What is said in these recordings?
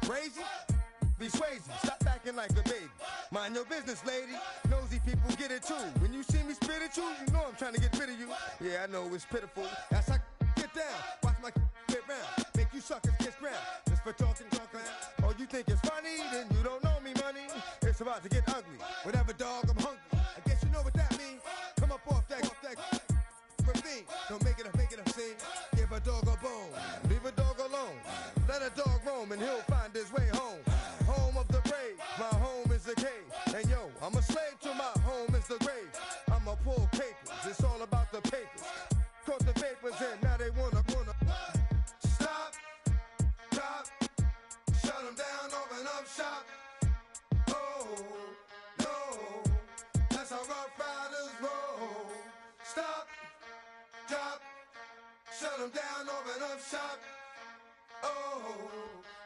Crazy? Be crazy. Stop acting like a baby. Mind your business, lady. Nosy people get it too. When you see me spit at you, you know I'm trying to get rid of you. Yeah, I know it's pitiful. That's how get down. Watch my get round. Make you suckers kiss ground. Just for talking. Oh, you think it's funny? Then you don't know me, money. It's about to get ugly. Whatever, dog, I'm hungry. I guess you know what that means. Come up off that ravine. Don't make it a scene. Give a dog a bone. Leave a dog alone. Let a dog roam and he'll find his way home. Home of the brave. My home is the cave. And yo, I'm a slave to my home is the grave. I'm a pull papers. It's all about the papers. Caught the papers and now they wanna stop, drop, shut them down, open up shop. Oh, no, that's how Rough Riders roll. Stop, drop, shut them down, open up shop. Oh,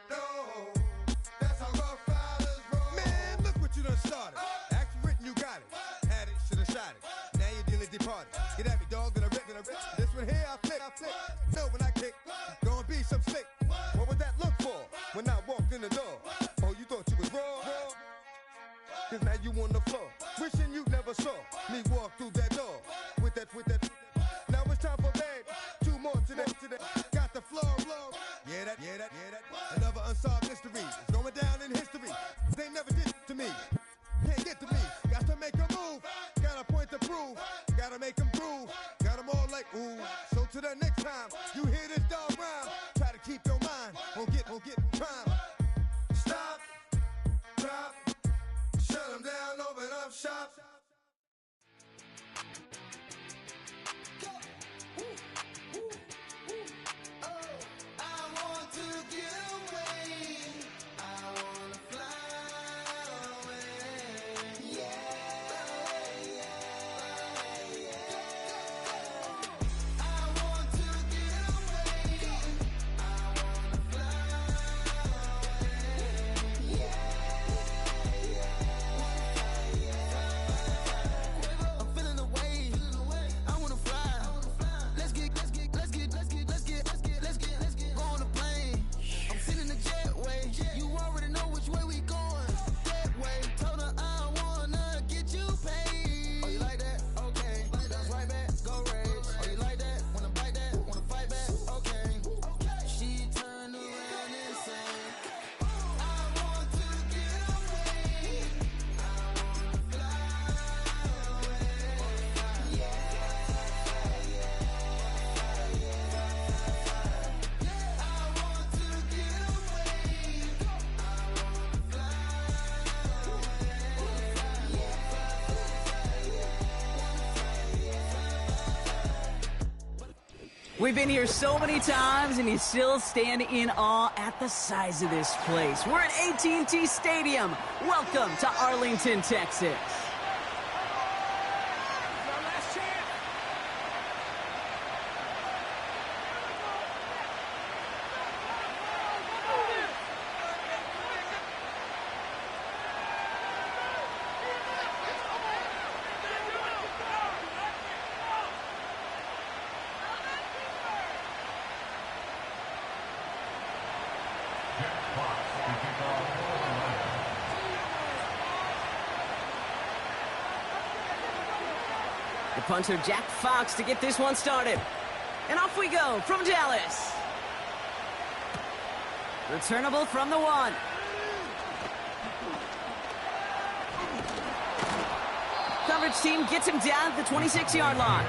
no, that's how Rough Riders roll. Man, look what you done started. Action written, you got it. Had it, shoulda shot it. Now you're dealing departed. Get at me, dog, and I rip. This one here, I flick. No, when I kick, gonna be some slick. What would that look for when I walked in the door? Oh, you thought you was raw? Cause now you on the floor. Wishing you never saw me walk through that door. With that. Now it's time for bed. Two more today. Got the floor. Yeah, that. Another unsolved mystery. It's going down in history. They never did to me. Can't get to me. Got to make a move. Got a point to prove. Gotta make them groove. Got them all like, ooh. So to the next time you hear this dog rhyme, try to keep your mind on get prime. Stop, drop, shut them down, open up shop. We've been here so many times, and you still stand in awe at the size of this place. We're at AT&T Stadium. Welcome to Arlington, Texas. The punter, Jack Fox, to get this one started. And off we go from Dallas. Returnable from the 1. Coverage team gets him down at the 26-yard line.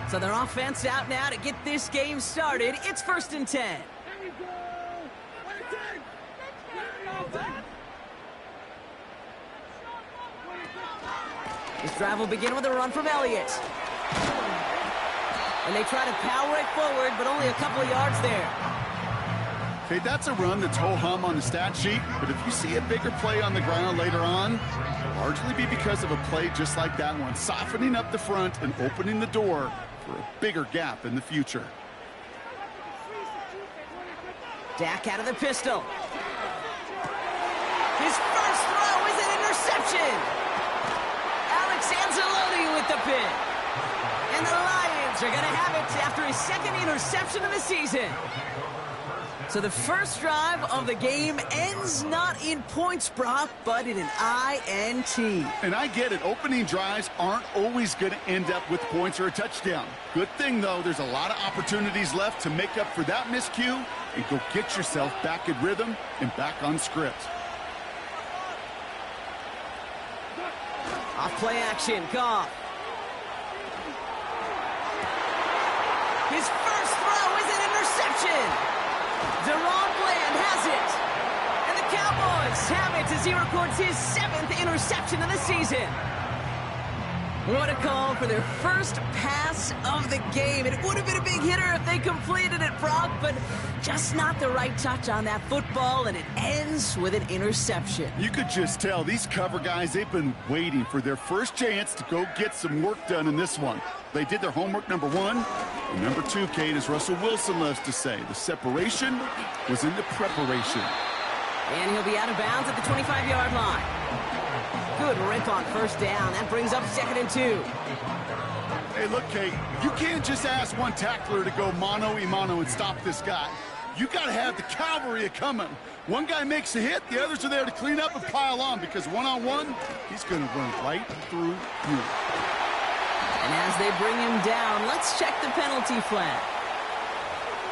So their offense out now to get this game started. It's 1st and 10. This drive will begin with a run from Elliott. And they try to power it forward, but only a couple of yards there. Okay, that's a run that's ho-hum on the stat sheet, but if you see a bigger play on the ground later on, it'll largely be because of a play just like that one, softening up the front and opening the door for a bigger gap in the future. Dak out of the pistol. His first throw is an interception. Alex Anzalone with the pick. And the Lions are going to have it after his second interception of the season. So the first drive of the game ends not in points, Brock, but in an INT. And I get it. Opening drives aren't always going to end up with points or a touchdown. Good thing, though, there's a lot of opportunities left to make up for that miscue and go get yourself back in rhythm and back on script. Off play action, Goff. His first throw is an interception. Deron Bland has it. And the Cowboys have it as he records his 7th interception of the season. What a call for their first pass of the game. It would have been a big hitter if they completed it, Brock, but just not the right touch on that football, and it ends with an interception. You could just tell these cover guys, they've been waiting for their first chance to go get some work done in this one. They did their homework, number one. And number two, Kate, as Russell Wilson loves to say, the separation was in the preparation. And he'll be out of bounds at the 25-yard line. Good rip on first down. That brings up 2nd and 2. Hey, look, Kate, you can't just ask one tackler to go mano-a-mano and stop this guy. You got to have the cavalry coming. One guy makes a hit, the others are there to clean up and pile on, because one-on-one, he's going to run right through you. And as they bring him down, let's check the penalty flag.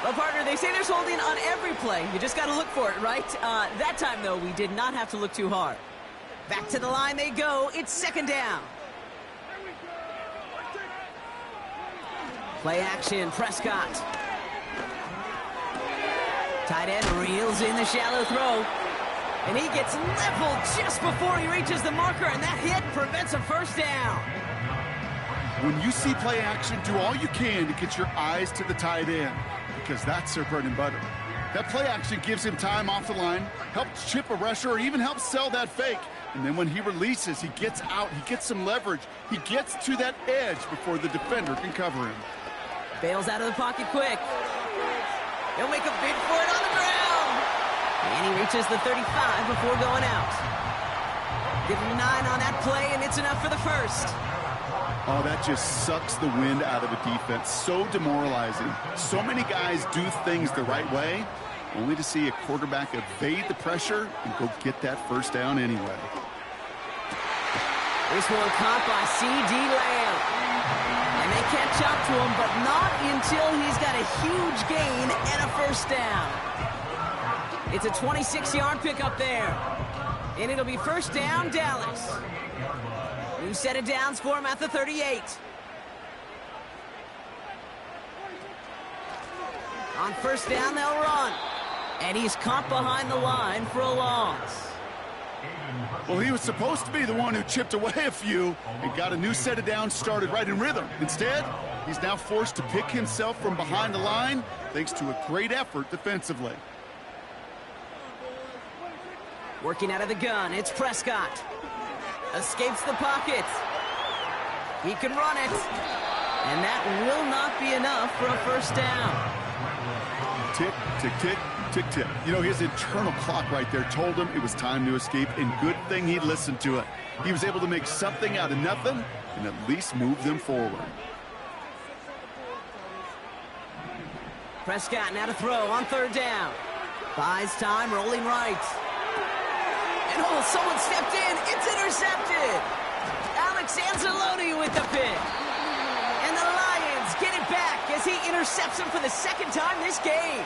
Well, partner, they say there's holding on every play. You just got to look for it, right? That time, though, we did not have to look too hard. Back to the line they go. It's 2nd down. Play action, Prescott. Tight end reels in the shallow throw. And he gets leveled just before he reaches the marker, and that hit prevents a first down. When you see play action, do all you can to get your eyes to the tight end, because that's their bread and butter. That play action gives him time off the line, helps chip a rusher, or even helps sell that fake. And then when he releases, he gets out, he gets some leverage. He gets to that edge before the defender can cover him. Bails out of the pocket quick. He'll make a bid for it on the ground. And he reaches the 35 before going out. Give him 9 on that play, and it's enough for the first. Oh, that just sucks the wind out of a defense. So demoralizing. So many guys do things the right way, only to see a quarterback evade the pressure and go get that first down anyway. This one caught by C.D. Lamb. And they catch up to him, but not until he's got a huge gain and a first down. It's a 26-yard pickup there. And it'll be first down, Dallas. New set of downs for him at the 38. On first down, they'll run. And he's caught behind the line for a loss. Well, he was supposed to be the one who chipped away a few and got a new set of downs started right in rhythm. Instead, he's now forced to pick himself from behind the line thanks to a great effort defensively. Working out of the gun, it's Prescott. Escapes the pocket. He can run it. And that will not be enough for a first down. Tick, tick, tick, tick, tick. You know, his internal clock right there told him it was time to escape, and good thing he listened to it. He was able to make something out of nothing and at least move them forward. Prescott now to throw on third down. Buys time, rolling right. And oh, someone stepped in. It's intercepted. Alex Anzalone with the pick. And the Lions get it back as he intercepts him for the second time this game.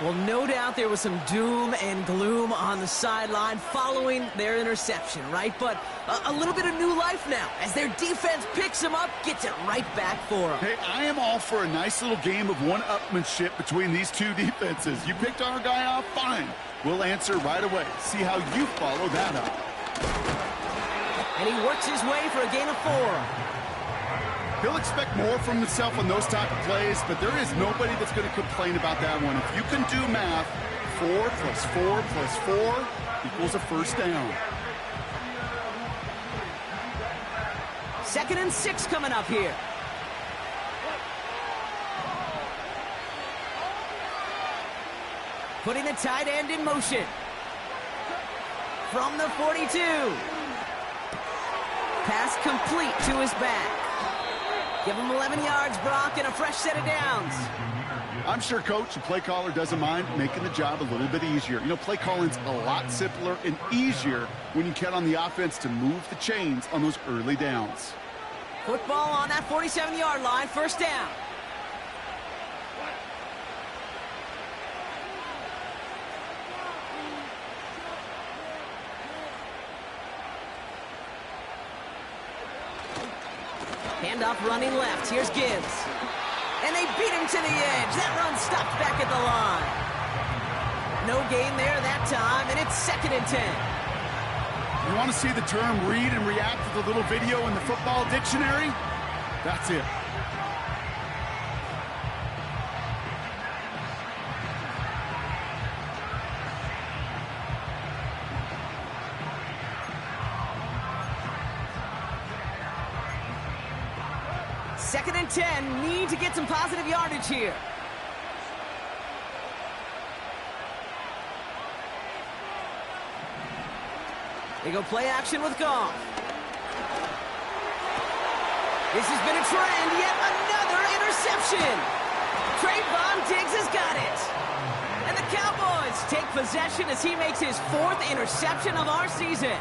Well, no doubt there was some doom and gloom on the sideline following their interception, right? But a little bit of new life now as their defense picks him up, gets it right back for them. Hey, I am all for a nice little game of one-upmanship between these two defenses. You picked our guy off, fine. We'll answer right away. See how you follow that up. And he works his way for a gain of 4. He'll expect more from himself on those type of plays, but there is nobody that's going to complain about that one. If you can do math, 4 plus 4 plus 4 equals a first down. 2nd and 6 coming up here. Putting the tight end in motion. From the 42. Pass complete to his back. Give him 11 yards, Brock, and a fresh set of downs. I'm sure Coach, the play caller, doesn't mind making the job a little bit easier. You know, play calling's a lot simpler and easier when you count on the offense to move the chains on those early downs. Football on that 47-yard line, first down. Handoff running left. Here's Gibbs. And they beat him to the edge. That run stopped back at the line. No gain there that time, and it's 2nd and 10. You want to see the term read and react to the little video in the football dictionary? That's it. Second and 10, need to get some positive yardage here. They go play action with Goff. This has been a trend, yet another interception. Trayvon Diggs has got it. And the Cowboys take possession as he makes his 4th interception of our season.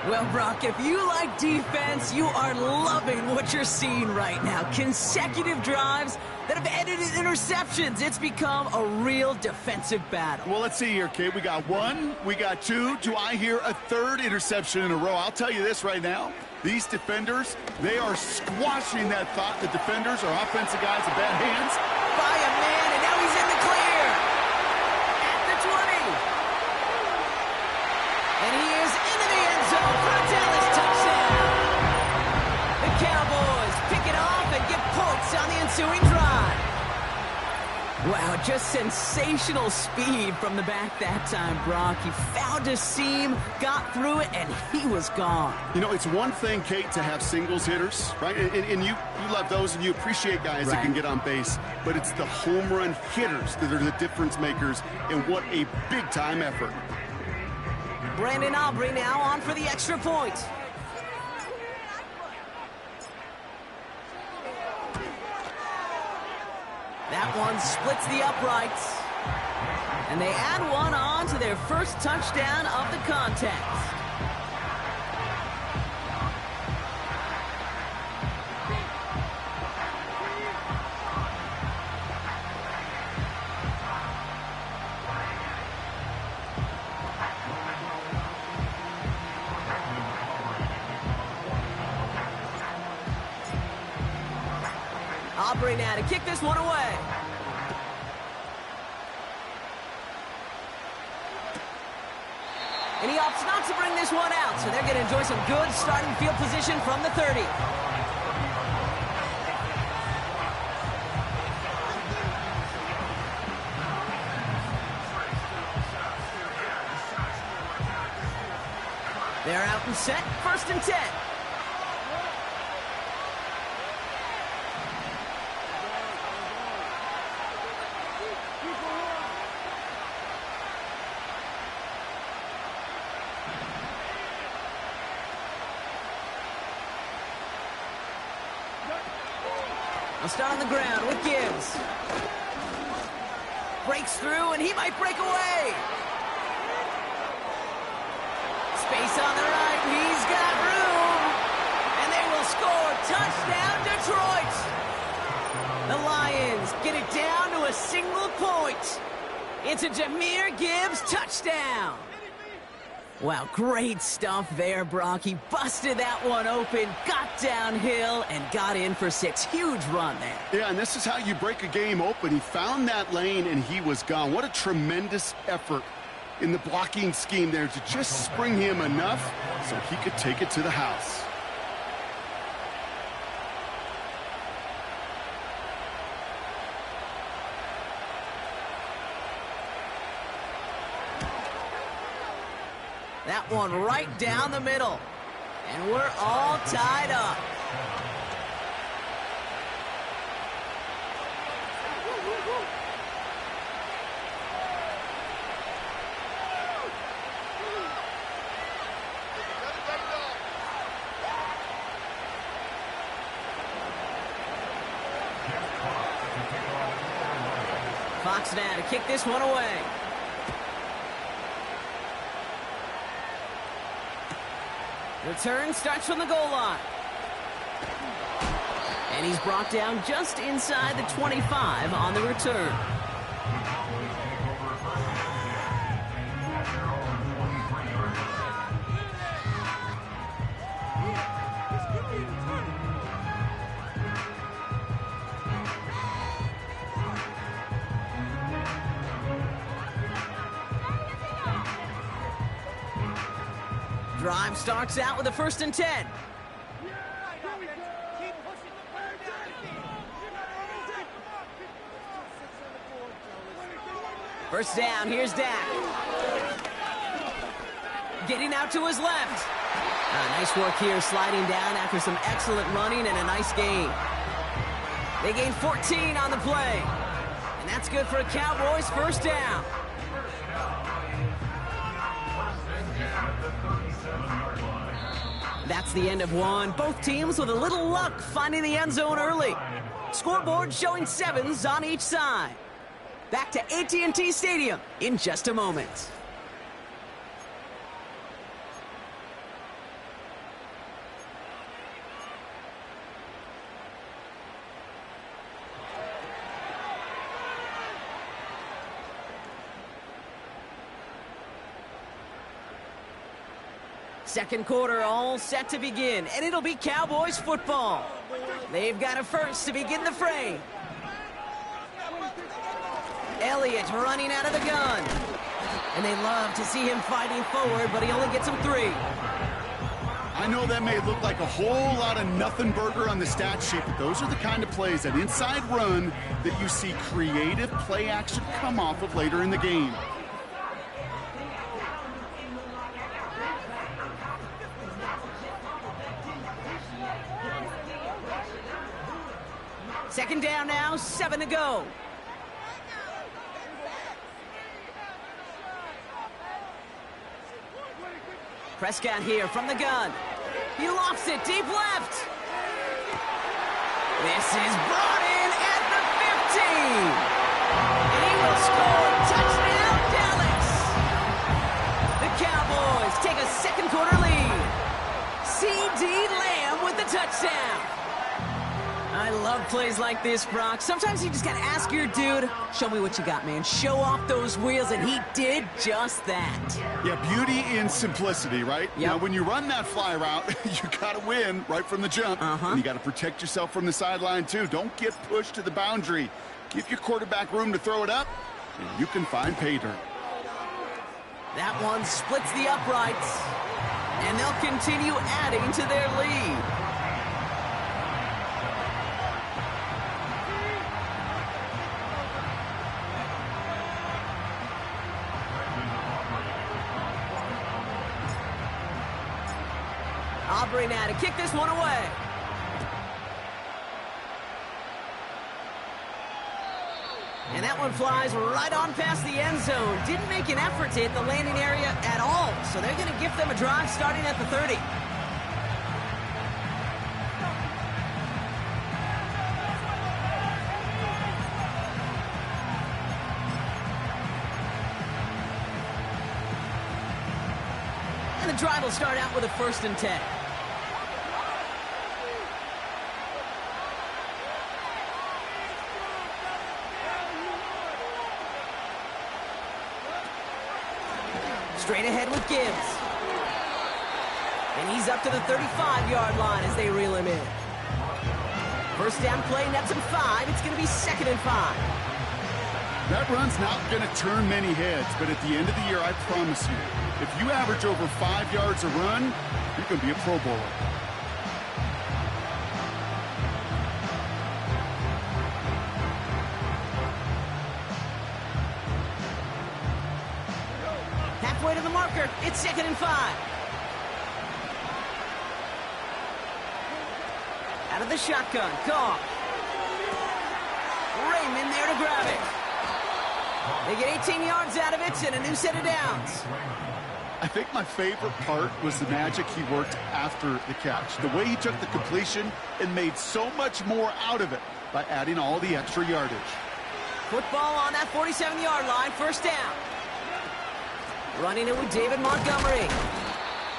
Well, Brock, if you like defense, you are loving what you're seeing right now. Consecutive drives that have ended in interceptions. It's become a real defensive battle. Well, let's see here, Kate. We got 1, we got 2. Do I hear a 3rd interception in a row? I'll tell you this right now. These defenders, they are squashing that thought. The defenders are offensive guys in bad hands. By a man, and now he's in the clear. At the 20. And he is into the end zone for a Dallas touchdown. The Cowboys pick it off and get points on the ensuing drive. Wow, just sensational speed from the back that time, Brock. He found a seam, got through it, and he was gone. You know, it's one thing, Kate, to have singles hitters, right? And you love those, and you appreciate guys that can get on base. But it's the home run hitters that are the difference makers, and what a big-time effort. Brandon Aubrey now on for the extra point. That one splits the uprights. And they add one on to their first touchdown of the contest. Aubrey now to kick this one away. And he opts not to bring this one out, so they're going to enjoy some good starting field position from the 30. They're out and set, 1st and 10. I'll start on the ground with Gibbs. Breaks through, and he might break away. Space on the right, he's got room. And they will score. Touchdown, Detroit. The Lions get it down to a single point. It's a Jahmyr Gibbs touchdown. Wow, great stuff there, Brock. He busted that one open, got downhill, and got in for 6. Huge run there. Yeah, and this is how you break a game open. He found that lane, and he was gone. What a tremendous effort in the blocking scheme there to just spring him enough so he could take it to the house. That one right down the middle. And we're all tied up. Fox now to kick this one away. Return starts from the goal line. And he's brought down just inside the 25 on the return. Drive starts out with a 1st and 10. First down, here's Dak. Getting out to his left. Nice work here, sliding down after some excellent running and a nice gain. They gain 14 on the play. And that's good for a Cowboys 1st down. That's the end of one. Both teams with a little luck finding the end zone early. Scoreboard showing 7s on each side. Back to AT&T Stadium in just a moment. Second quarter all set to begin, and it'll be Cowboys football. They've got a first to begin the frame. Elliott running out of the gun. And they love to see him fighting forward, but he only gets him 3. I know that may look like a whole lot of nothing burger on the stat sheet, but those are the kind of plays, that inside run, that you see creative play action come off of later in the game. Second down now, 7 to go. Prescott here from the gun. He lofts it deep left. This is brought in at the 15. And he will score. Touchdown, Dallas. The Cowboys take a second quarter lead. C.D. Lamb with the touchdown. I love plays like this, Brock. Sometimes you just got to ask your dude, show me what you got, man. Show off those wheels, and he did just that. Yeah, beauty in simplicity, right? Yep. Now, when you run that fly route, you got to win right from the jump. And you got to protect yourself from the sideline, too. Don't get pushed to the boundary. Give your quarterback room to throw it up, and you can find pay dirt. That one splits the uprights, and they'll continue adding to their lead. Aubrey now to kick this one away. And that one flies right on past the end zone. Didn't make an effort to hit the landing area at all. So they're going to give them a drive starting at the 30. And the drive will start out with a 1st and 10. Straight ahead with Gibbs. And he's up to the 35-yard line as they reel him in. First down play, nets him 5. It's going to be 2nd and 5. That run's not going to turn many heads, but at the end of the year, I promise you, if you average over 5 yards a run, you're going to be a Pro Bowler. Halfway to the marker, it's 2nd and 5. Out of the shotgun, Goff. Raymond there to grab it. They get 18 yards out of it and a new set of downs. I think my favorite part was the magic he worked after the catch. The way he took the completion and made so much more out of it by adding all the extra yardage. Football on that 47-yard line, first down. Running it with David Montgomery.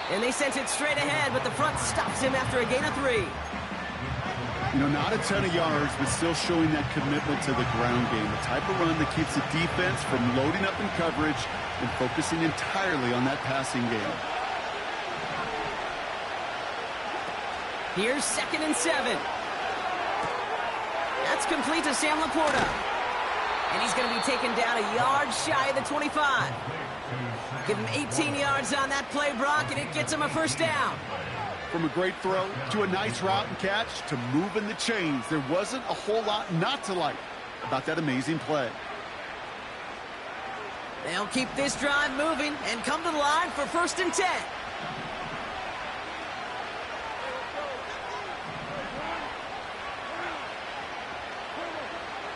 And they sent it straight ahead, but the front stops him after a gain of 3. You know, not a ton of yards, but still showing that commitment to the ground game. The type of run that keeps the defense from loading up in coverage and focusing entirely on that passing game. Here's 2nd and 7. That's complete to Sam Laporta. And he's going to be taken down a yard shy of the 25. Give him 18 yards on that play, Brock, and it gets him a first down. From a great throw to a nice route and catch to moving the chains, there wasn't a whole lot not to like about that amazing play. They'll keep this drive moving and come to the line for 1st and 10.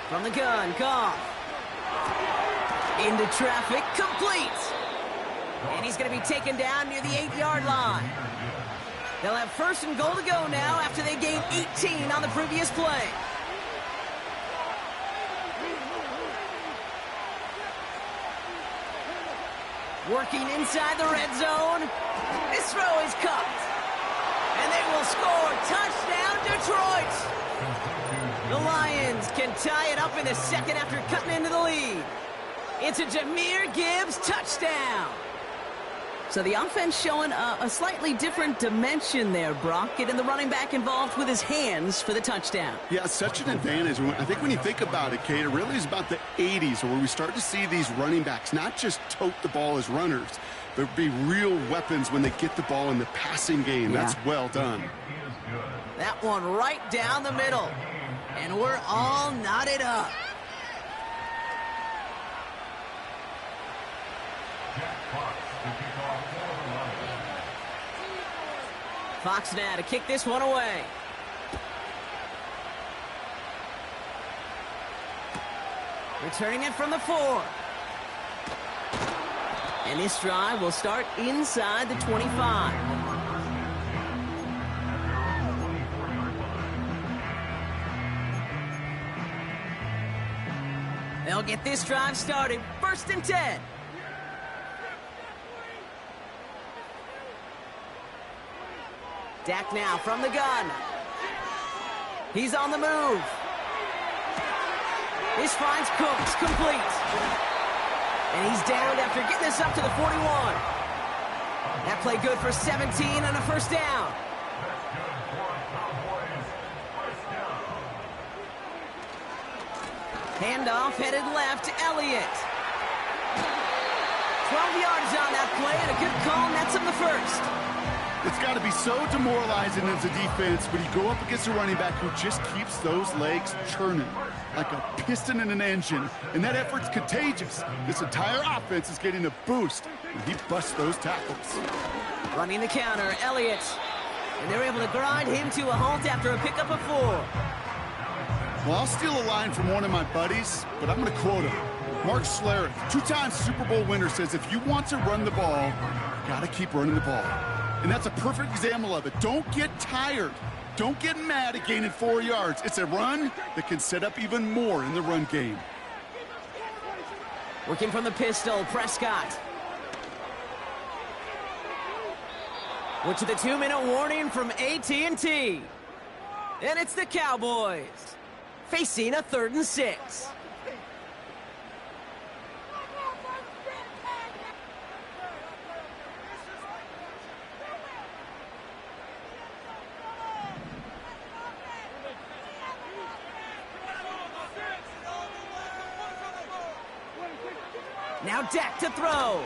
From the gun, Goff. Into traffic, complete. And he's going to be taken down near the 8-yard line. They'll have 1st and goal to go now after they gained 18 on the previous play. Working inside the red zone. This throw is caught. And they will score. Touchdown, Detroit. The Lions can tie it up in the second after cutting into the lead. It's a Jahmyr Gibbs touchdown. So the offense showing a slightly different dimension there, Brock, getting the running back involved with his hands for the touchdown. Yeah, such an advantage. I think when you think about it, Kate, it really is about the 80s where we start to see these running backs not just tote the ball as runners, but be real weapons when they get the ball in the passing game. Yeah. That's well done. That one right down the middle. And we're all knotted up. Fox now to kick this one away. Returning it from the 4. And this drive will start inside the 25. They'll get this drive started. 1st and 10. Dak now from the gun. He's on the move. This finds Cooks complete. And he's downed after getting this up to the 41. That play good for 17 and a first down. Handoff headed left to Elliott. 12 yards on that play and a good call nets him the first. It's got to be so demoralizing as a defense when you go up against a running back who just keeps those legs churning like a piston in an engine, and that effort's contagious. This entire offense is getting a boost when he busts those tackles. Running the counter, Elliott. And they're able to grind him to a halt after a pickup of 4. Well, I'll steal a line from one of my buddies, but I'm going to quote him. Mark Schlereth, 2-time Super Bowl winner, says if you want to run the ball, you got to keep running the ball. And that's a perfect example of it. Don't get tired. Don't get mad at gaining 4 yards. It's a run that can set up even more in the run game. Working from the pistol, Prescott. We're to the 2-minute warning from AT&T. And it's the Cowboys facing a 3rd and 6. Now Dak to throw.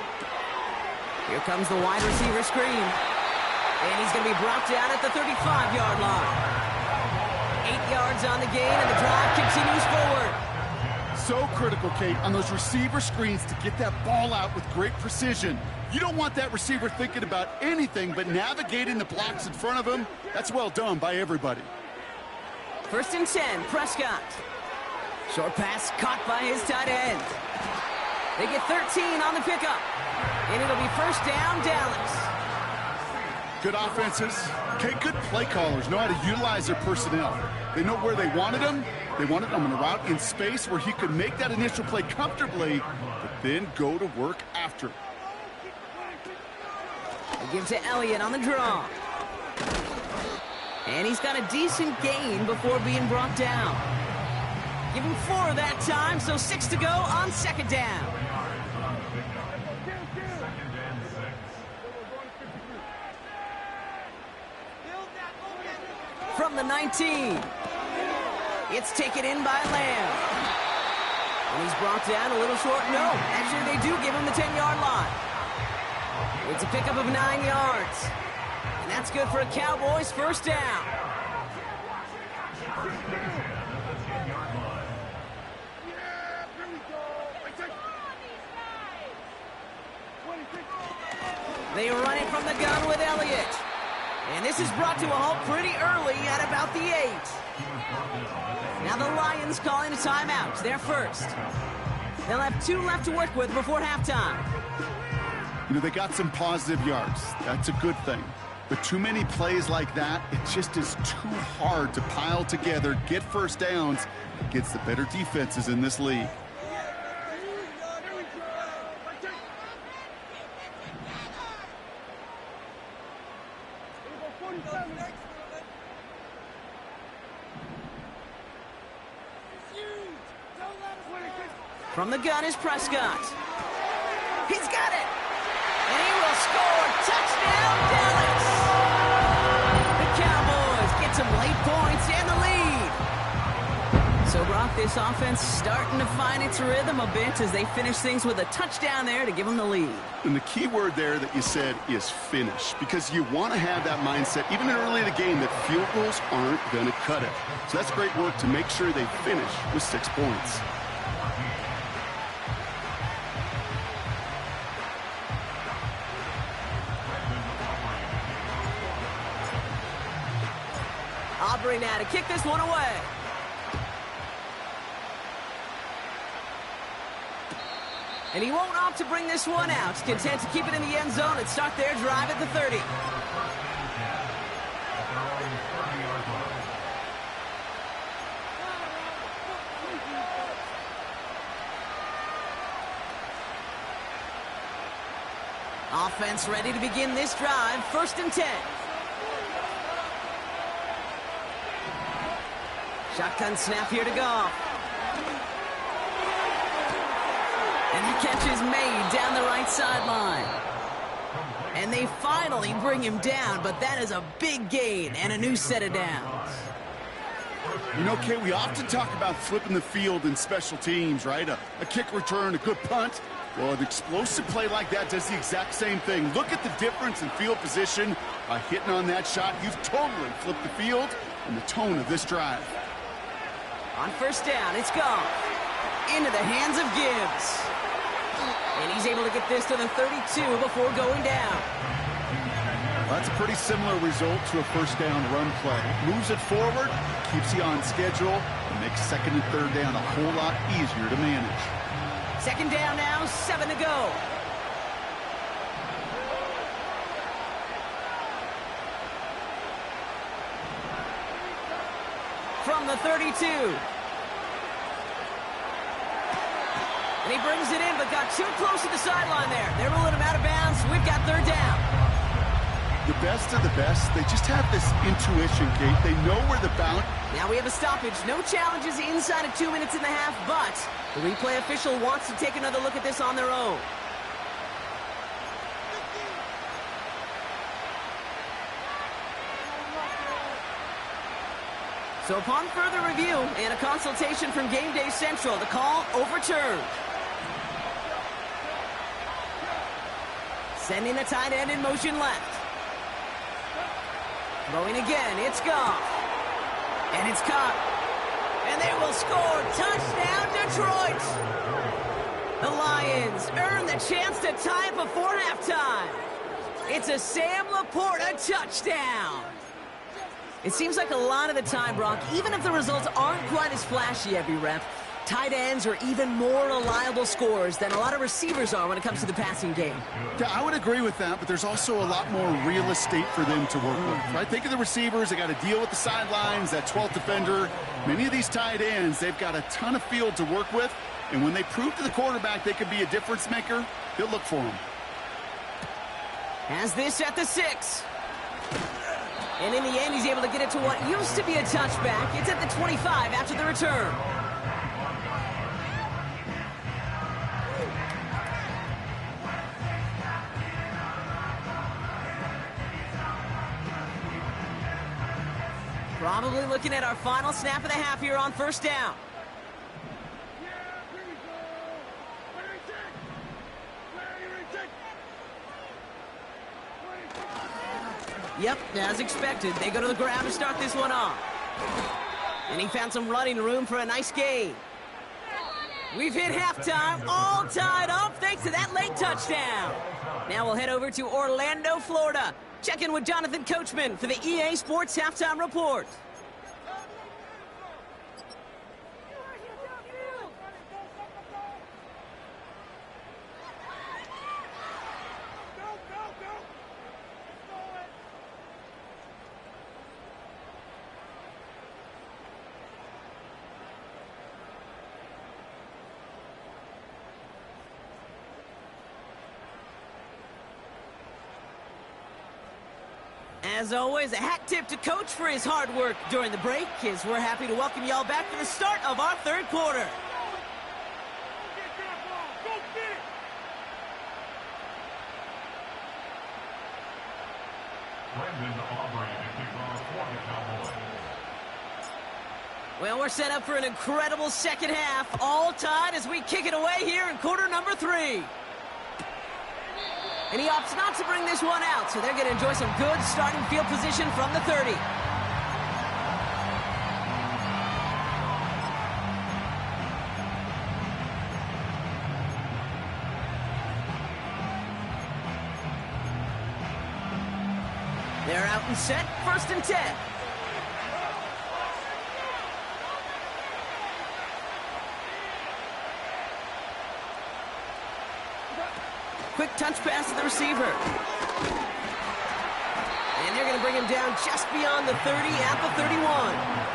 Here comes the wide receiver screen. And he's going to be brought down at the 35-yard line. 8 yards on the gain, and the drive continues forward. So critical, Kate, on those receiver screens to get that ball out with great precision. You don't want that receiver thinking about anything but navigating the blocks in front of him. That's well done by everybody. 1st and 10, Prescott. Short pass caught by his tight end. They get 13 on the pickup. And it'll be first down, Dallas. Good offenses. Okay, good play callers know how to utilize their personnel. They know where they wanted them. They wanted them in a route in space where he could make that initial play comfortably, but then go to work after. They give to Elliott on the draw. And he's got a decent gain before being brought down. Give him 4 that time, so 6 to go on 2nd down. From the 19. It's taken in by Lamb. And he's brought down a little short. No, actually they do give him the 10-yard line. It's a pickup of 9 yards. And that's good for a Cowboys 1st down. They run it from the gun with Elliott. And this is brought to a halt pretty early at about the 8. Now the Lions calling a timeout. They're first. They'll have 2 left to work with before halftime. You know, they got some positive yards. That's a good thing. But too many plays like that, it just is too hard to pile together, get 1st downs against the better defenses in this league. From the gun is Prescott. He's got it. And he will score. Touchdown, Dallas. The Cowboys get some late points and the lead. So, Brock, this offense starting to find its rhythm a bit as they finish things with a touchdown there to give them the lead. And the key word there that you said is finish, because you want to have that mindset, even early in the game, that field goals aren't going to cut it. So that's great work to make sure they finish with 6 points. Aubrey now to kick this one away. And he won't opt to bring this one out. Content to keep it in the end zone and start their drive at the 30. Offense ready to begin this drive. 1st and 10. Shotgun snap here to Goff. And the catch is made down the right sideline. And they finally bring him down, but that is a big gain and a new set of downs. You know, Kay, we often talk about flipping the field in special teams, right? A kick return, a good punt. Well, an explosive play like that does the exact same thing. Look at the difference in field position. By hitting on that shot, you've totally flipped the field and the tone of this drive. On 1st down, it's Goff. Into the hands of Gibbs. And he's able to get this to the 32 before going down. That's a pretty similar result to a 1st down run play. Moves it forward, keeps you on schedule, and makes 2nd and 3rd down a whole lot easier to manage. 2nd down now, 7 to go. From the 32. And he brings it in, but got too close to the sideline there. They're ruling him out of bounds. We've got 3rd down. The best of the best, they just have this intuition, Kate. They know where the bound. Now we have a stoppage. No challenges inside of 2 minutes and a half, but the replay official wants to take another look at this on their own. So upon further review and a consultation from Game Day Central, the call overturned. Sending the tight end in motion left. Throwing again, it's Goff. And it's caught. And they will score. Touchdown, Detroit. The Lions earn the chance to tie it before halftime. It's a Sam Laporta touchdown. It seems like a lot of the time, Brock, even if the results aren't quite as flashy every rep, tight ends are even more reliable scorers than a lot of receivers are when it comes to the passing game. Yeah, I would agree with that, but there's also a lot more real estate for them to work with, right? Think of the receivers. They got to deal with the sidelines, that 12th defender. Many of these tight ends, they've got a ton of field to work with, and when they prove to the quarterback they can be a difference maker, he'll look for them. Has this at the 6. And in the end, he's able to get it to what used to be a touchback. It's at the 25 after the return. Probably looking at our final snap of the half here on first down. Yep, as expected, they go to the ground to start this one off. And he found some running room for a nice gain. We've hit halftime, all tied up thanks to that late touchdown. Now we'll head over to Orlando, Florida. Check in with Jonathan Coachman for the EA Sports Halftime Report. As always, a hat tip to Coach for his hard work during the break, as we're happy to welcome y'all back for the start of our third quarter. Well, we're set up for an incredible second half, all tied as we kick it away here in quarter number 3. And he opts not to bring this one out, so they're going to enjoy some good starting field position from the 30. They're out and set, 1st and 10. Quick touch pass to the receiver. And they're going to bring him down just beyond the 30 at the 31.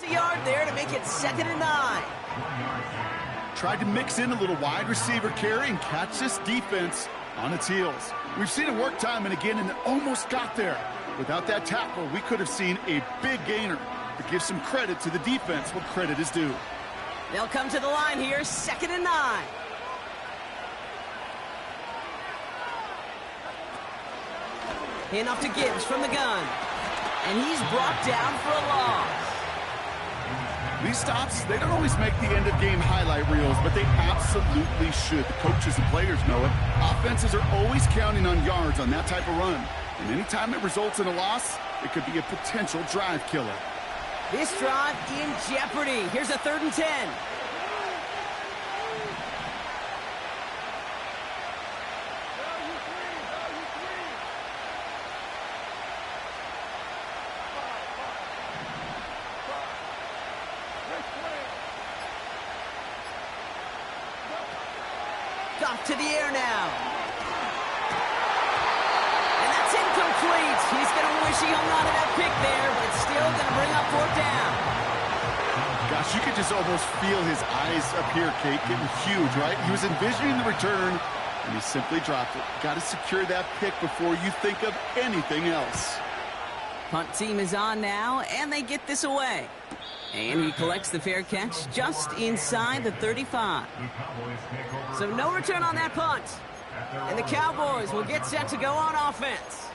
A yard there to make it 2nd and 9. Tried to mix in a little wide receiver carry and catch this defense on its heels. We've seen it work time and again, and it almost got there. Without that tackle, we could have seen a big gainer. But give some credit to the defense where credit is due. They'll come to the line here, 2nd and 9. Handoff to Gibbs from the gun. And he's brought down for a loss. These stops, they don't always make the end-of-game highlight reels, but they absolutely should. The coaches and players know it. Offenses are always counting on yards on that type of run. And anytime it results in a loss, it could be a potential drive killer. This drive in jeopardy. Here's a 3rd and 10. Off to the air now. And that's incomplete. He's going to wish he hung on to that pick there, but it's still going to bring up 4th down. Gosh, you could just almost feel his eyes up here, Kate, getting huge, right? He was envisioning the return, and he simply dropped it. Got to secure that pick before you think of anything else. Punt team is on now, and they get this away. And he collects the fair catch just inside the 35. So no return on that punt. And the Cowboys will get set to go on offense.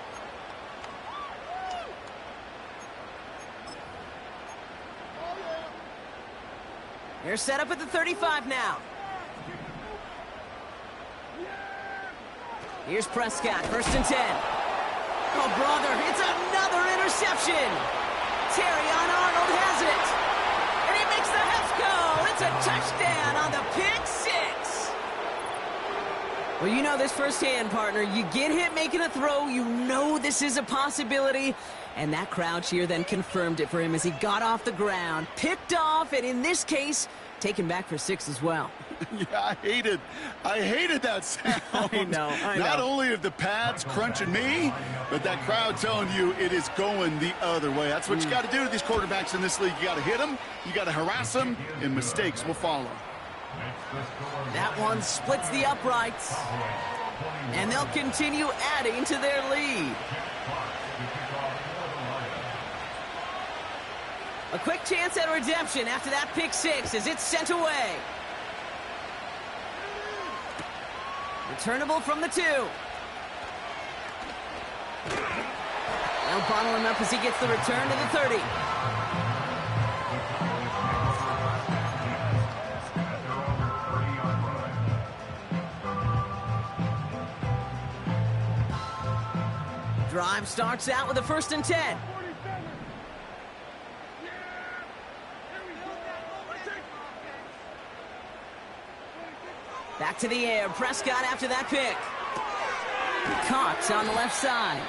They're set up at the 35 now. Here's Prescott, 1st and 10. Oh, brother, it's another interception. Terrion Arnold has it. And he makes the Hefco. It's a touchdown on the pick six. Well, you know this firsthand, partner. You get hit making a throw, you know this is a possibility. And that crowd cheer then confirmed it for him as he got off the ground, picked off, and in this case, taken back for 6 as well. Yeah, I hated that sound. I know. Not only of the pads crunching me, but that crowd telling you it is going the other way. That's what you got to do to these quarterbacks in this league. You got to hit them, you got to harass them, and mistakes will follow. That one splits the uprights, and they'll continue adding to their lead. A quick chance at redemption after that pick six as it's sent away. Returnable from the 2. They'll bottle him up as he gets the return to the 30. Drive starts out with a 1st and 10. Back to the air. Prescott after that pick. Caught on the left side.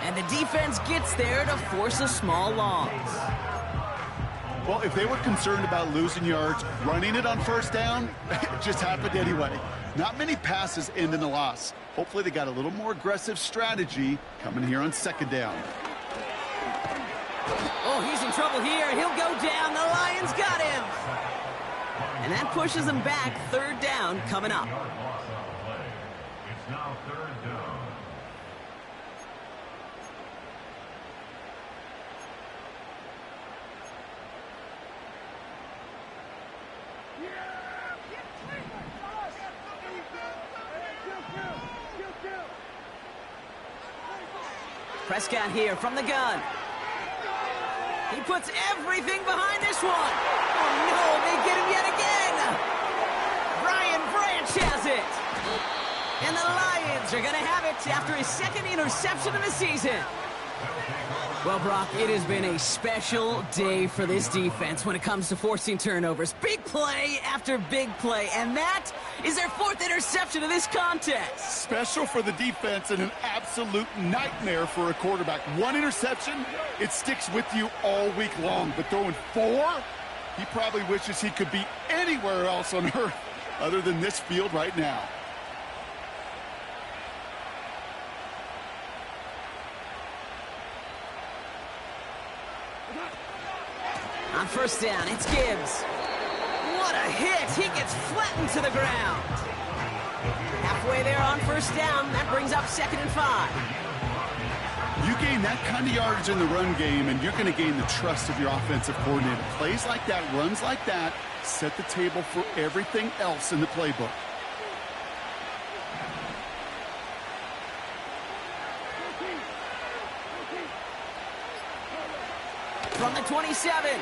And the defense gets there to force a small loss. Well, if they were concerned about losing yards, running it on 1st down, it just happened anyway. Not many passes end in a loss. Hopefully they got a little more aggressive strategy coming here on 2nd down. Oh, he's in trouble here. He'll go down. The Lions got him. And that pushes them back. 3rd down coming up. It's now 3rd down. Prescott here from the gun. He puts everything behind this one. Oh, no, they get him yet again. Brian Branch has it. And the Lions are going to have it after his 2nd interception of the season. Well, Brock, it has been a special day for this defense when it comes to forcing turnovers. Big play after big play, and that is their 4th interception of this contest. Special for the defense and an absolute nightmare for a quarterback. 1 interception, it sticks with you all week long. But throwing 4, he probably wishes he could be anywhere else on earth other than this field right now. On 1st down, it's Gibbs. What a hit! He gets flattened to the ground. Halfway there on 1st down, that brings up 2nd and 5. You gain that kind of yardage in the run game, and you're going to gain the trust of your offensive coordinator. Plays like that, runs like that, set the table for everything else in the playbook. From the 27.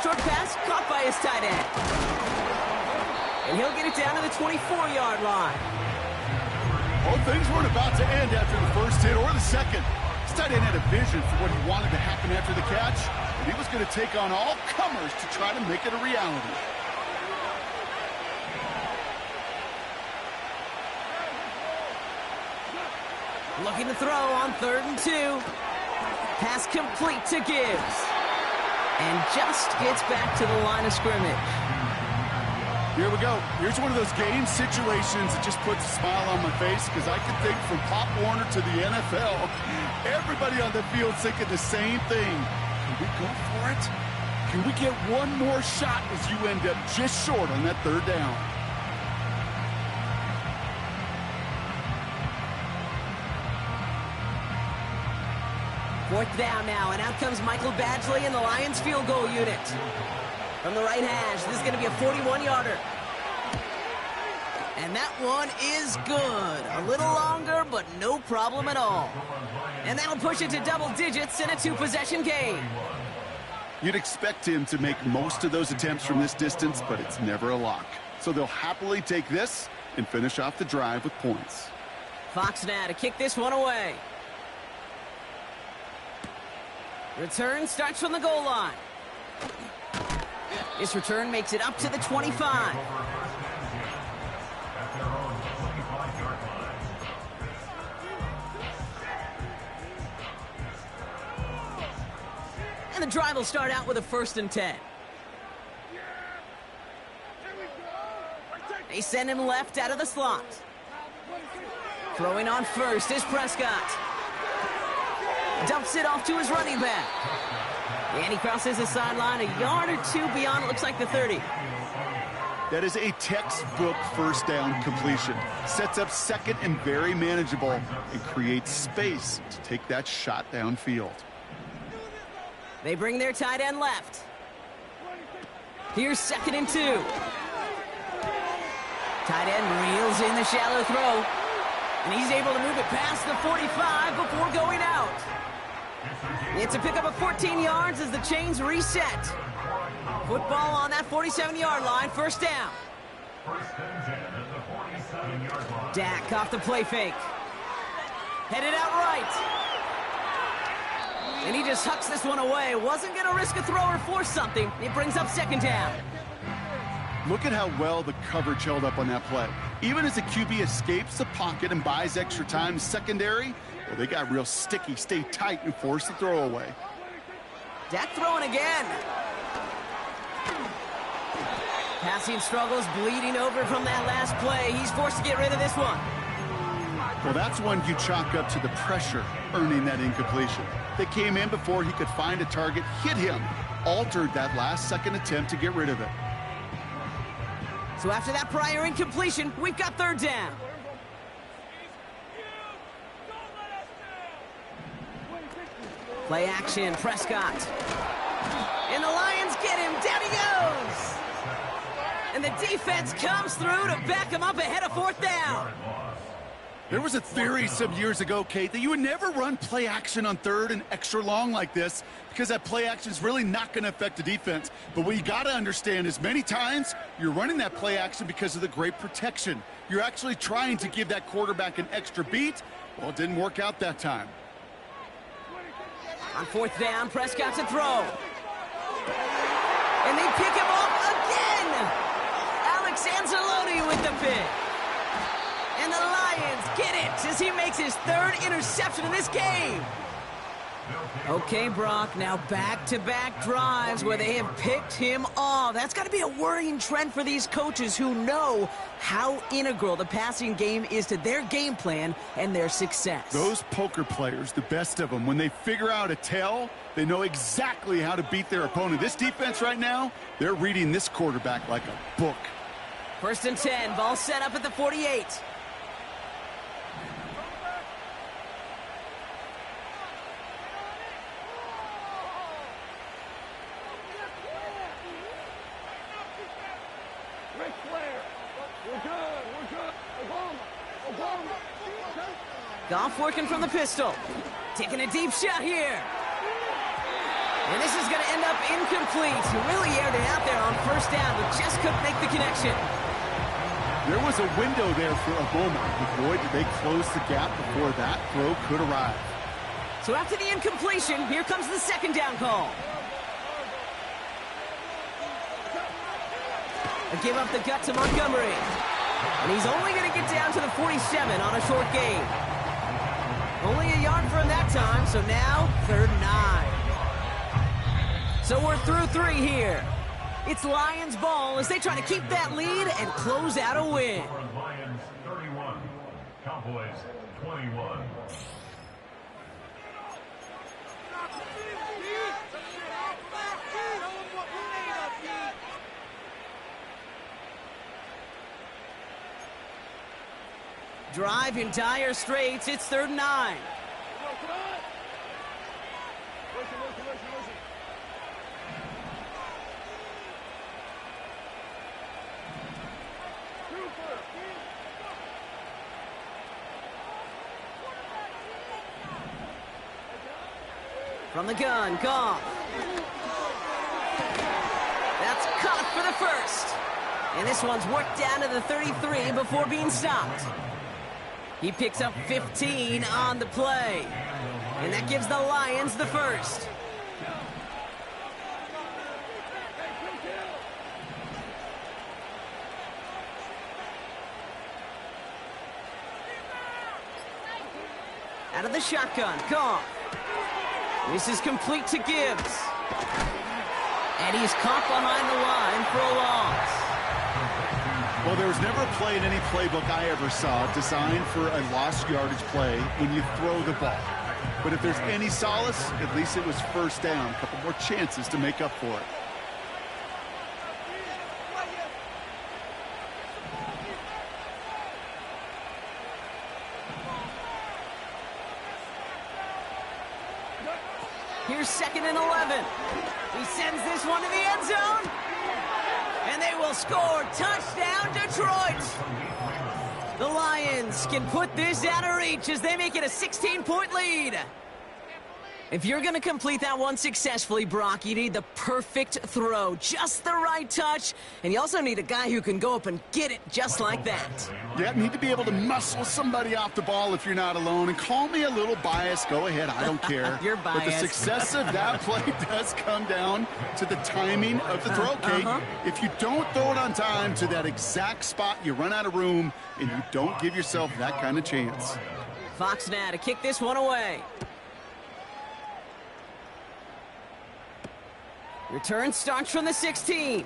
Short pass caught by his tight end. And he'll get it down to the 24-yard line. Well, things weren't about to end after the 1st hit or the 2nd. This tight end had a vision for what he wanted to happen after the catch, and he was going to take on all comers to try to make it a reality. Looking to throw on 3rd and 2. Pass complete to Gibbs. And just gets back to the line of scrimmage. Here we go. Here's one of those game situations that just puts a smile on my face because I can think from Pop Warner to the NFL, everybody on the field thinking the same thing. Can we go for it? Can we get one more shot as you end up just short on that 3rd down? Fourth down now, and out comes Michael Badgley in the Lions field goal unit. From the right hash, this is going to be a 41-yarder. And that one is good. A little longer, but no problem at all. And that'll push it to double digits in a 2-possession game. You'd expect him to make most of those attempts from this distance, but it's never a lock. So they'll happily take this and finish off the drive with points. Fox now to kick this one away. Return starts from the goal line. This return makes it up to the 25. And the drive will start out with a 1st and 10. They send him left out of the slot. Throwing on first is Prescott. Dumps it off to his running back. And he crosses the sideline a yard or two beyond, it looks like the 30. That is a textbook first down completion. Sets up second and very manageable and creates space to take that shot downfield. They bring their tight end left. Here's 2nd and 2. Tight end reels in the shallow throw. And he's able to move it past the 45 before going out. It's a pickup of 14 yards as the chains reset. Football on that 47-yard line, 1st down. Dak off the play fake. Headed out right. And he just hucks this one away. Wasn't going to risk a throw or force something. It brings up 2nd down. Look at how well the coverage held up on that play. Even as the QB escapes the pocket and buys extra time secondary, well, they got real sticky, stay tight, and force the throw away. Dak throwing again. Passing struggles, bleeding over from that last play. He's forced to get rid of this one. Well, that's one you chalk up to the pressure earning that incompletion. They came in before he could find a target, hit him, altered that last-second attempt to get rid of it. So after that prior incompletion, we've got 3rd down. Play action, Prescott. And the Lions get him. Down he goes. And the defense comes through to back him up ahead of 4th down. There was a theory some years ago, Kate, that you would never run play action on 3rd and extra long like this because that play action is really not going to affect the defense. But what you got to understand is many times you're running that play action because of the great protection. You're actually trying to give that quarterback an extra beat. Well, it didn't work out that time. On 4th down, Prescott to throw. And they pick him off again. Alex Anzalone with the pick. And the Lions get it as he makes his 3rd interception in this game. Okay, Brock, now back-to-back drives where they have picked him off. That's got to be a worrying trend for these coaches who know how integral the passing game is to their game plan and their success. Those poker players, the best of them, when they figure out a tell, they know exactly how to beat their opponent. This defense right now, they're reading this quarterback like a book. 1st and 10, ball set up at the 48. Goff working from the pistol. Taking a deep shot here. And this is going to end up incomplete. He really aired it out there on 1st down, but just couldn't make the connection. There was a window there for a moment, but boy, did they close the gap before that throw could arrive. So after the incompletion, here comes the 2nd down call. A give up the gut to Montgomery. And he's only going to get down to the 47 on a short gain. Only a yard for him that time, so now 3rd and 9. So we're through 3 here. It's Lions ball as they try to keep that lead and close out a win. Lions 31, Cowboys 21. Drive in dire straits. It's 3rd and 9. From the gun, Goff. caught for the first. And this one's worked down to the 33 before being stopped. He picks up 15 on the play. And that gives the Lions the first. Out of the shotgun, Goff. This is complete to Gibbs. And he's caught behind the line for a loss. Well, there was never a play in any playbook I ever saw designed for a lost yardage play when you throw the ball. But if there's any solace, at least it was first down. A couple more chances to make up for it. Here's 2nd and 11. He sends this one to the end zone. And they will score. Touchdown, Detroit. The Lions can put this out of reach as they make it a 16-point lead. If you're going to complete that one successfully, Brock, you need the perfect throw, just the right touch, and you also need a guy who can go up and get it just like that. Yeah, need to be able to muscle somebody off the ball if you're not alone. And call me a little biased. Go ahead. I don't care. You're biased. But the success of that play does come down to the timing of the throw, Kate. If you don't throw it on time to that exact spot, you run out of room, and you don't give yourself that kind of chance. Fox now to kick this one away. Return starts from the 16.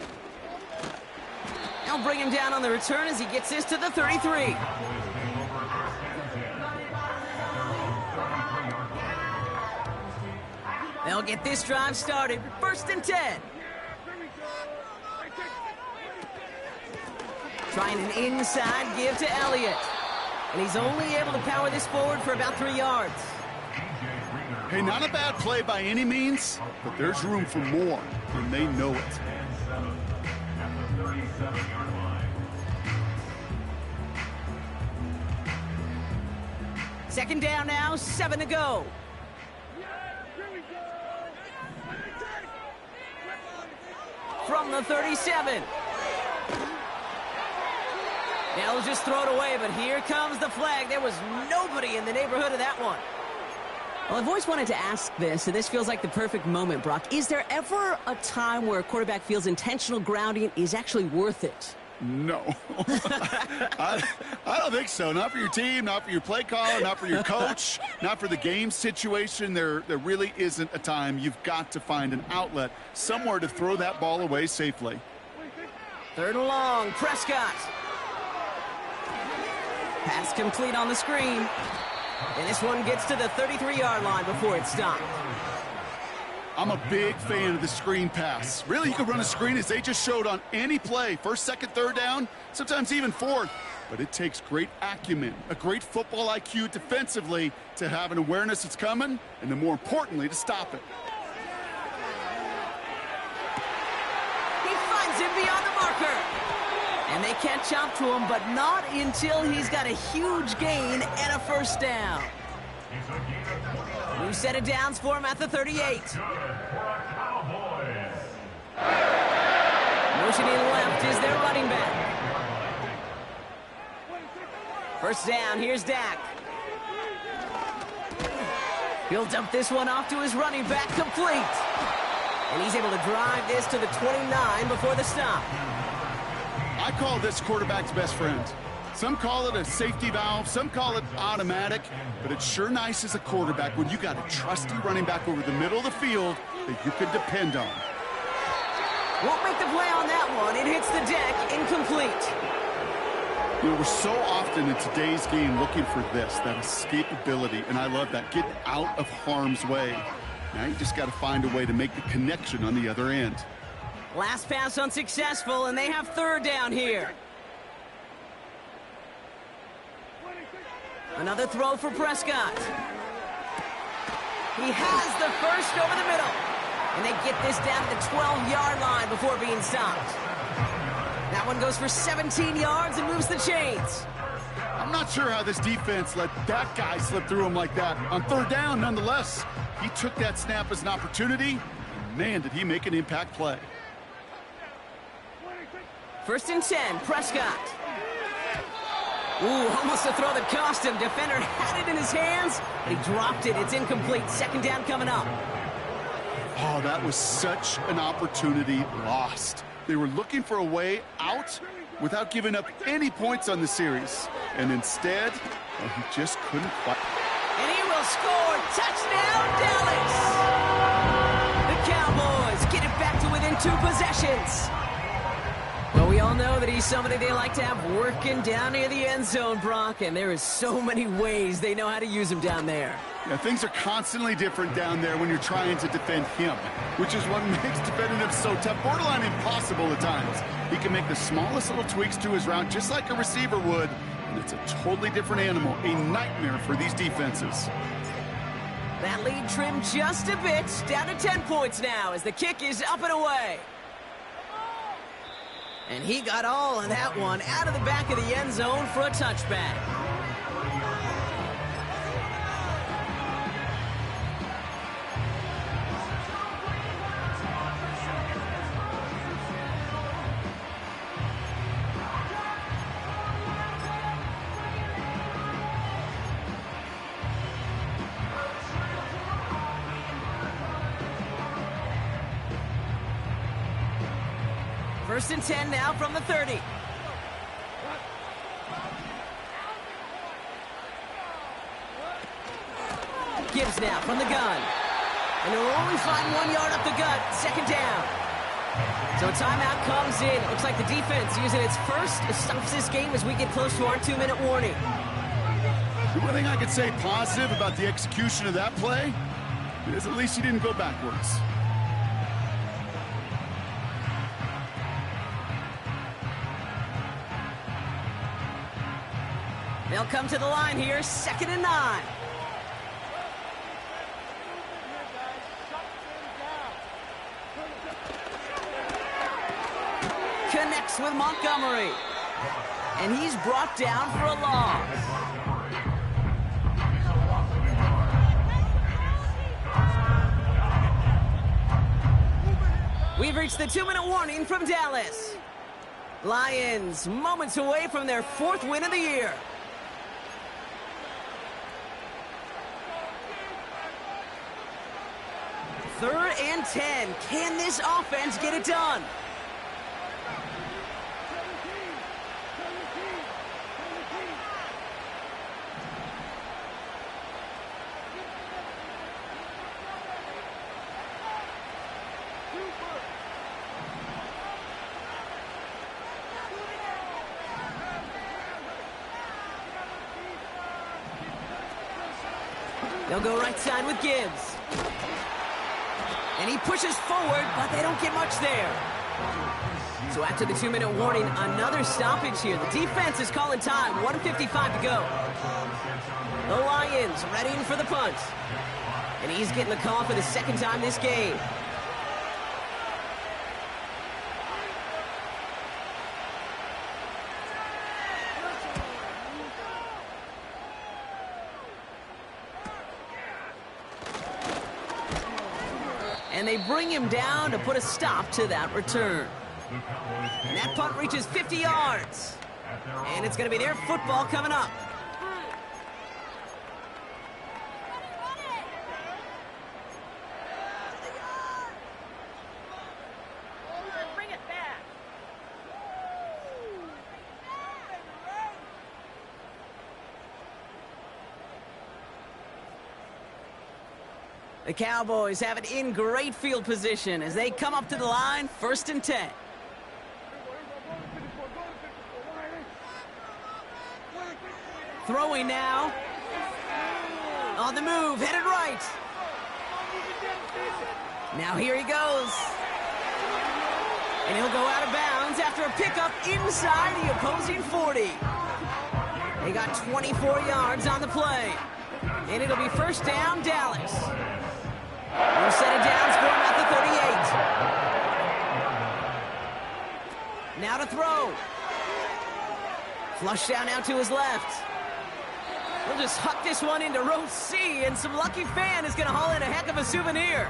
They'll bring him down on the return as he gets this to the 33. They'll get this drive started. 1st and 10. Trying an inside give to Elliott. And he's only able to power this forward for about 3 yards. Hey, not a bad play by any means, but there's room for more, and they know it. Second down now, 7 to go. From the 37. Now he'll just throw it away, but here comes the flag. There was nobody in the neighborhood of that one. Well, I've always wanted to ask this, and this feels like the perfect moment, Brock. Is there ever a time where a quarterback feels intentional grounding is actually worth it? No. I don't think so. Not for your team, not for your play caller, not for your coach, not for the game situation. There really isn't a time. You've got to find an outlet, somewhere to throw that ball away safely. 3rd and long, Prescott. Pass complete on the screen. And this one gets to the 33-yard line before it's stopped. I'm a big fan of the screen pass. Really, you can run a screen as they just showed on any play. 1st, 2nd, 3rd down, sometimes even 4th. But it takes great acumen, a great football IQ defensively to have an awareness it's coming, and then more importantly, to stop it. He finds him beyond the marker. And they catch up to him, but not until he's got a huge gain and a 1st down. New set of downs for him at the 38. Motioning left is their running back. 1st down, here's Dak. He'll dump this one off to his running back, complete. And he's able to drive this to the 29 before the stop. I call this quarterback's best friend. Some call it a safety valve, some call it automatic, but it's sure nice as a quarterback when you got a trusty running back over the middle of the field that you can depend on. Won't make the play on that one. It hits the deck, incomplete. You know, we're so often in today's game looking for this, that escapability, and I love that, getting out of harm's way. Now you just got to find a way to make the connection on the other end. Last pass unsuccessful, and they have 3rd down here. Another throw for Prescott. He has the first over the middle. And they get this down to the 12-yard line before being stopped. That one goes for 17 yards and moves the chains. I'm not sure how this defense let that guy slip through him like that. On 3rd down, nonetheless, he took that snap as an opportunity. And man, did he make an impact play. First and 10, Prescott. Ooh, almost a throw that cost him. Defender had it in his hands, but he dropped it. It's incomplete. Second down coming up. Oh, that was such an opportunity lost. They were looking for a way out without giving up any points on the series. And instead, well, he just couldn't quite. And he will score. Touchdown, Dallas! The Cowboys get it back to within 2 possessions. Well, we all know that he's somebody they like to have working down near the end zone, Brock, and there is so many ways they know how to use him down there. Yeah, things are constantly different down there when you're trying to defend him, which is what makes defending him so tough, borderline impossible at times. He can make the smallest little tweaks to his route just like a receiver would, and it's a totally different animal, a nightmare for these defenses. That lead trimmed just a bit, down to 10 points now as the kick is up and away. And he got all of that one out of the back of the end zone for a touchback. First and 10 now from the 30. Gibbs now from the gun. And he'll only find 1 yard up the gut. Second down. So a timeout comes in. Looks like the defense using its first stops this game as we get close to our 2-minute warning. The one thing I could say positive about the execution of that play is at least he didn't go backwards. They'll come to the line here, 2nd and 9. Connects with Montgomery. And he's brought down for a loss. We've reached the 2-minute warning from Dallas. Lions moments away from their 4th win of the year. Third and 10. Can this offense get it done? They'll go right side with Gibbs. And he pushes forward, but they don't get much there. So after the 2-minute warning, another stoppage here. The defense is calling time. 1:55 to go. The Lions readying for the punt. And he's getting the call for the 2nd time this game. And they bring him down to put a stop to that return. And that punt reaches 50 yards. And it's going to be their football coming up. Bring it back. The Cowboys have it in great field position as they come up to the line, 1st and 10. Throwing now. On the move, headed right. Now here he goes. And he'll go out of bounds after a pickup inside the opposing 40. They got 24 yards on the play. And it'll be first down, Dallas. We'll set it down, score him at the 38. Now to throw. Flush down out to his left. He'll just huck this one into row C, and some lucky fan is going to haul in a heck of a souvenir.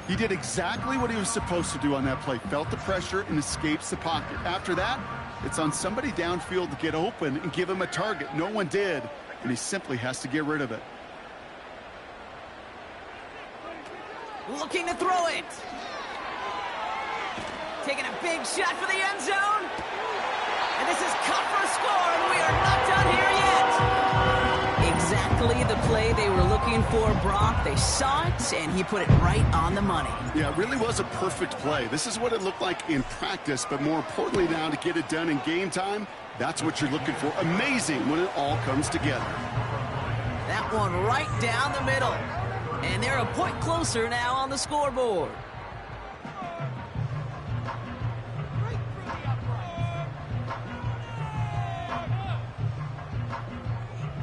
He did exactly what he was supposed to do on that play. Felt the pressure and escapes the pocket. After that, it's on somebody downfield to get open and give him a target. No one did, and he simply has to get rid of it. Looking to throw it. Taking a big shot for the end zone. And this is cut for a score, and we are not done here yet. Exactly the play they were looking for, Brock. They saw it, and he put it right on the money. Yeah, it really was a perfect play. This is what it looked like in practice, but more importantly now to get it done in game time, that's what you're looking for. Amazing when it all comes together. That one right down the middle. And they're a point closer now on the scoreboard.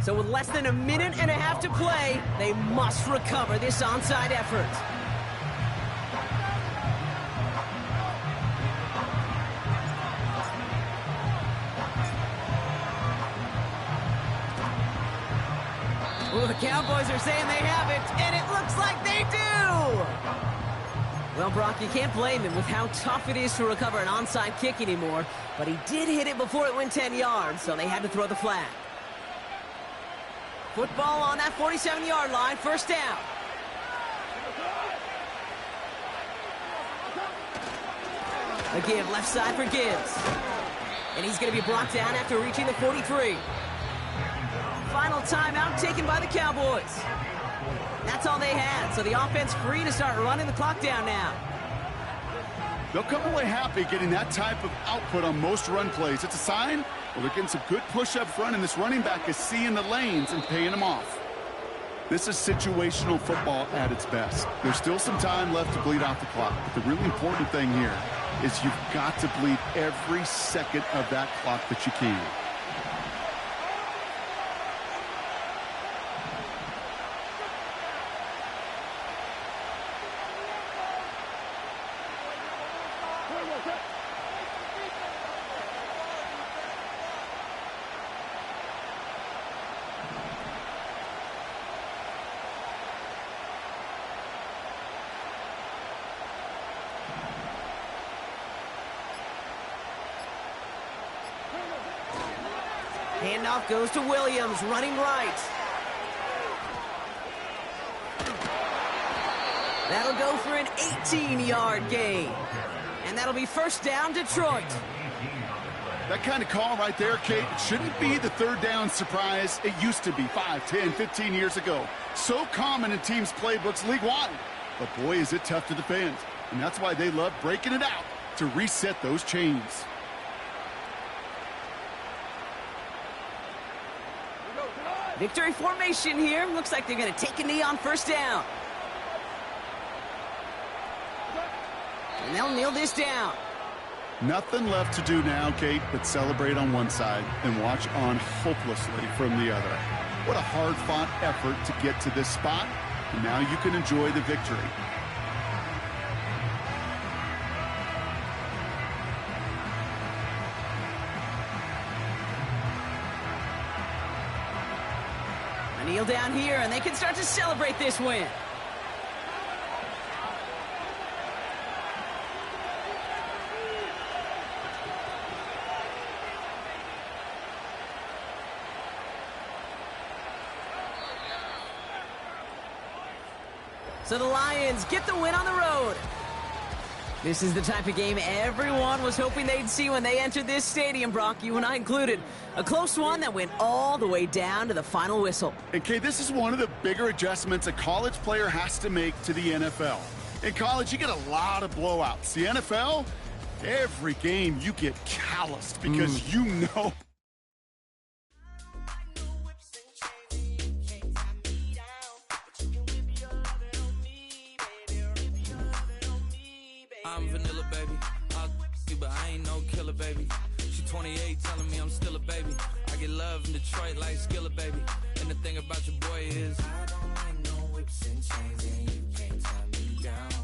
So with less than a minute and a half to play, they must recover this onside effort. Well, the Cowboys are saying they have it, and it looks like they do! Well, Brock, you can't blame him with how tough it is to recover an onside kick anymore, but he did hit it before it went 10 yards, so they had to throw the flag. Football on that 47-yard line, first down. A give, left side for Gibbs. And he's going to be brought down after reaching the 43. Final timeout taken by the Cowboys. That's all they had, so the offense free to start running the clock down now. They'll come away happy getting that type of output on most run plays. It's a sign, well, they're getting some good push up front, and this running back is seeing the lanes and paying them off. This is situational football at its best. There's still some time left to bleed off the clock, but the really important thing here is you've got to bleed every second of that clock that you can. Handoff goes to Williams, running right. That'll go for an 18-yard gain. And that'll be first down, Detroit. That kind of call right there, Kate, it shouldn't be the third down surprise. It used to be 5, 10, 15 years ago. So common in teams' playbooks league-wide. But boy, is it tough to defend. And that's why they love breaking it out to reset those chains. Victory formation here. Looks like they're going to take a knee on first down. And they'll kneel this down. Nothing left to do now, Kate, but celebrate on one side and watch on hopelessly from the other. What a hard-fought effort to get to this spot. And now you can enjoy the victory. Kneel down here, and they can start to celebrate this win. So the Lions get the win on the road. This is the type of game everyone was hoping they'd see when they entered this stadium, Brock, you and I included. A close one that went all the way down to the final whistle. And, Kay, this is one of the bigger adjustments a college player has to make to the NFL. In college, you get a lot of blowouts. The NFL, every game you get calloused because you know. I'm vanilla, baby. I'll you, but I ain't no killer, baby. She 28, telling me I'm still a baby. I get love in Detroit like Skillet, baby. And the thing about your boy is I don't like no whips and chains, and you can't tie me down.